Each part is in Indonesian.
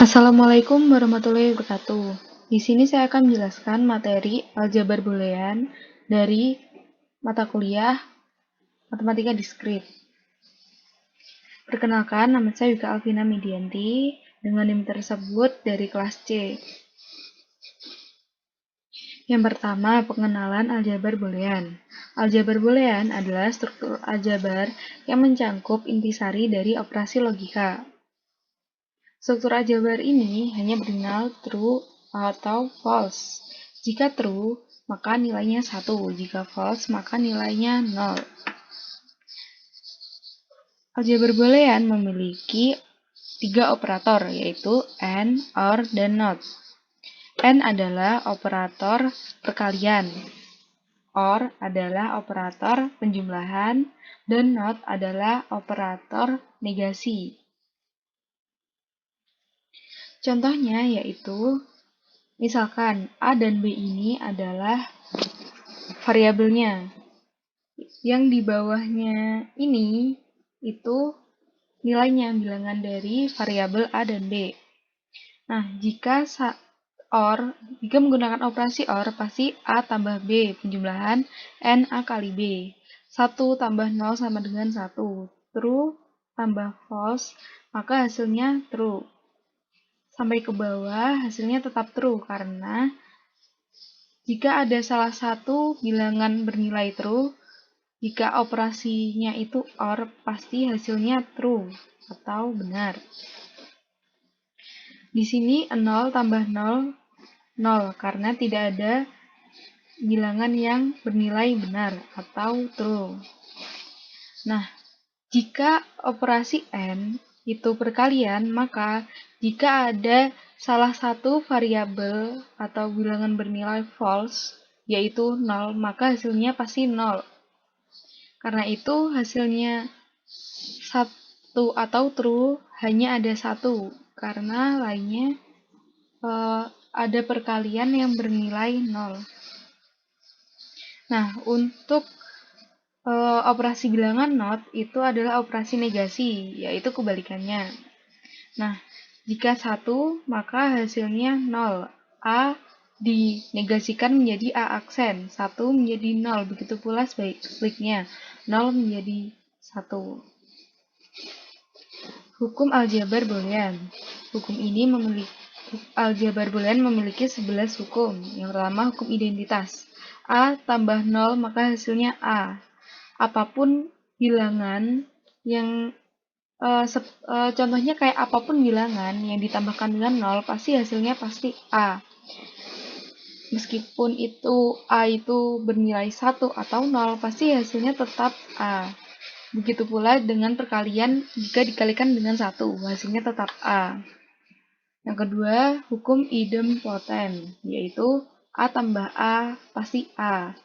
Assalamualaikum warahmatullahi wabarakatuh. Di sini saya akan menjelaskan materi aljabar boolean dari mata kuliah Matematika Diskrit. Perkenalkan, nama saya Wika Alvina Medianti dengan NIM tersebut dari kelas C. Yang pertama, pengenalan aljabar boolean. Aljabar boolean adalah struktur aljabar yang mencangkup intisari dari operasi logika. Struktur aljabar ini hanya bernilai true atau false. Jika true, maka nilainya 1. Jika false, maka nilainya 0. Aljabar boolean memiliki 3 operator, yaitu AND, OR, dan NOT. AND adalah operator perkalian, OR adalah operator penjumlahan, dan NOT adalah operator negasi. Contohnya yaitu, misalkan A dan B ini adalah variabelnya. Yang di bawahnya ini itu nilainya, bilangan dari variabel A dan B. Nah, jika menggunakan operasi OR, pasti A tambah B penjumlahan N A kali B. 1 tambah 0 sama dengan 1. True tambah false, maka hasilnya true. Sampai ke bawah, hasilnya tetap true karena jika ada salah satu bilangan bernilai true, jika operasinya itu OR, pasti hasilnya true atau benar. Di sini 0 tambah 0, 0, karena tidak ada bilangan yang bernilai benar atau true. Nah, jika operasi AND itu perkalian, maka jika ada salah satu variabel atau bilangan bernilai false, yaitu 0, maka hasilnya pasti 0. Karena itu hasilnya 1 atau true hanya ada 1, karena lainnya ada perkalian yang bernilai 0. Nah, untuk operasi bilangan NOT itu adalah operasi negasi, yaitu kebalikannya. Nah, jika 1, maka hasilnya 0. A dinegasikan menjadi A aksen, 1 menjadi 0, begitu pula sebaliknya, 0 menjadi 1. Hukum aljabar boolean. Aljabar boolean memiliki 11 hukum. Yang pertama, hukum identitas. A tambah 0, maka hasilnya A. Apapun bilangan yang contohnya kayak apapun bilangan yang ditambahkan dengan 0, pasti hasilnya pasti A. Meskipun itu A itu bernilai 1 atau 0, pasti hasilnya tetap A. Begitu pula dengan perkalian, jika dikalikan dengan 1, hasilnya tetap A. Yang kedua, hukum idempotent, yaitu A tambah A pasti A.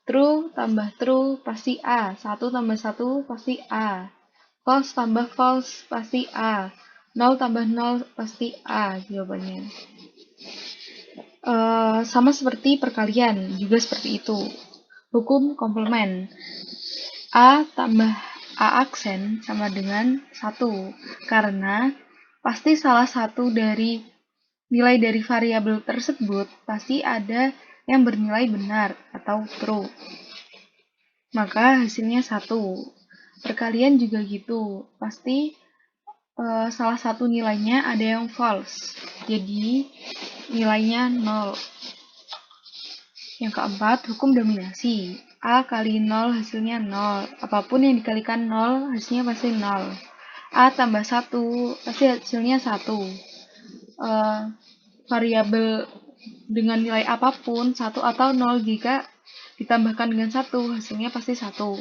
True tambah true pasti A. 1 tambah 1 pasti A. False tambah false pasti A. 0 tambah 0 pasti A jawabannya. Sama seperti perkalian, juga seperti itu. Hukum komplement. A tambah A aksen sama dengan 1. Karena pasti salah satu dari nilai dari variabel tersebut pasti ada yang bernilai benar atau true. Maka hasilnya 1. Perkalian juga gitu. Pasti salah satu nilainya ada yang false. Jadi nilainya 0. Yang keempat, hukum dominasi. A kali 0 hasilnya 0. Apapun yang dikalikan 0 hasilnya pasti 0. A tambah 1 pasti hasilnya 1. Variabel dengan nilai apapun, 1 atau 0, jika ditambahkan dengan 1, hasilnya pasti 1.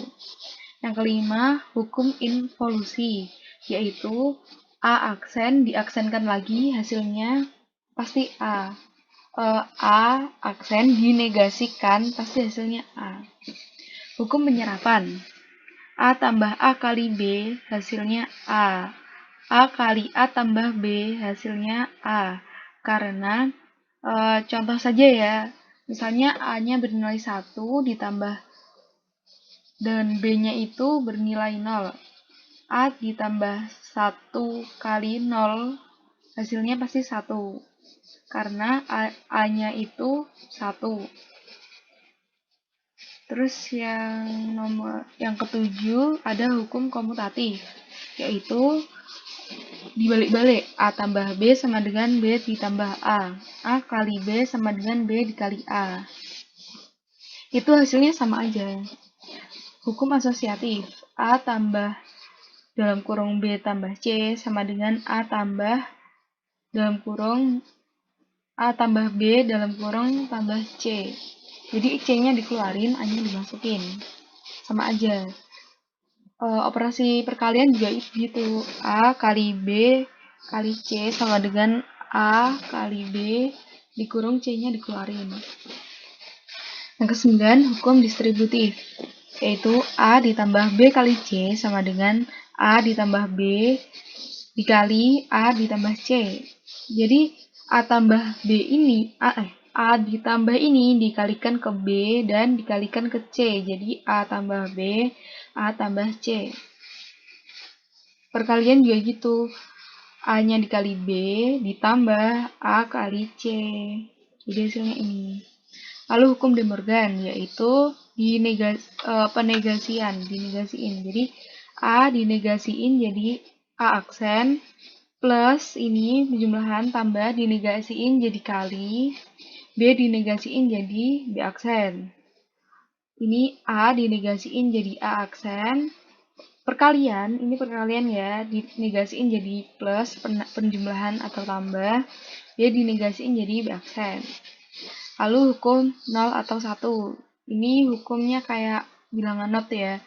Yang kelima, hukum involusi, yaitu A aksen diaksenkan lagi, hasilnya pasti A. A aksen dinegasikan, pasti hasilnya A. Hukum penyerapan. A tambah A kali B, hasilnya A. A kali A tambah B, hasilnya A. Karena contoh saja ya, misalnya A-nya bernilai 1 ditambah dan B-nya itu bernilai 0. A ditambah 1 kali 0 hasilnya pasti 1. Karena A-nya itu 1. Terus yang ketujuh ada hukum komutatif, yaitu dibalik-balik. A tambah B sama dengan B ditambah A. A kali B sama dengan B dikali A. Itu hasilnya sama aja. Hukum asosiatif. A tambah dalam kurung B tambah C sama dengan A tambah dalam kurung A tambah B dalam kurung tambah C. Jadi C-nya dikeluarin, A-nya dimasukin. Sama aja. Operasi perkalian juga gitu. A kali B kali C sama dengan A kali B dikurung C-nya dikeluarin. Yang ke-9, hukum distributif, yaitu A ditambah B kali C sama dengan A ditambah B dikali A ditambah C. Jadi A tambah B ini, A ditambah ini dikalikan ke B dan dikalikan ke C. Jadi A tambah B, A tambah C. Perkalian juga gitu. A-nya dikali B ditambah A kali C. Jadi hasilnya ini. Lalu hukum De Morgan, yaitu dinegasiin. Jadi A dinegasiin jadi A aksen, plus ini penjumlahan tambah dinegasiin jadi kali, B dinegasiin jadi B aksen. Ini A dinegasiin jadi A aksen, ini perkalian ya, dinegasiin jadi plus penjumlahan atau tambah, B dinegasiin jadi B aksen. Lalu hukum 0 atau 1. Ini hukumnya kayak bilangan not ya.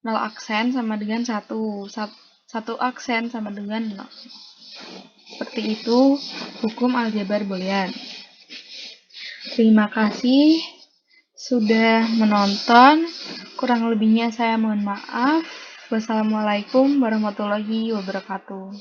0 aksen sama dengan 1. 1 aksen sama dengan 0. Seperti itu hukum aljabar boolean. Terima kasih sudah menonton. Kurang lebihnya saya mohon maaf. Wassalamualaikum warahmatullahi wabarakatuh.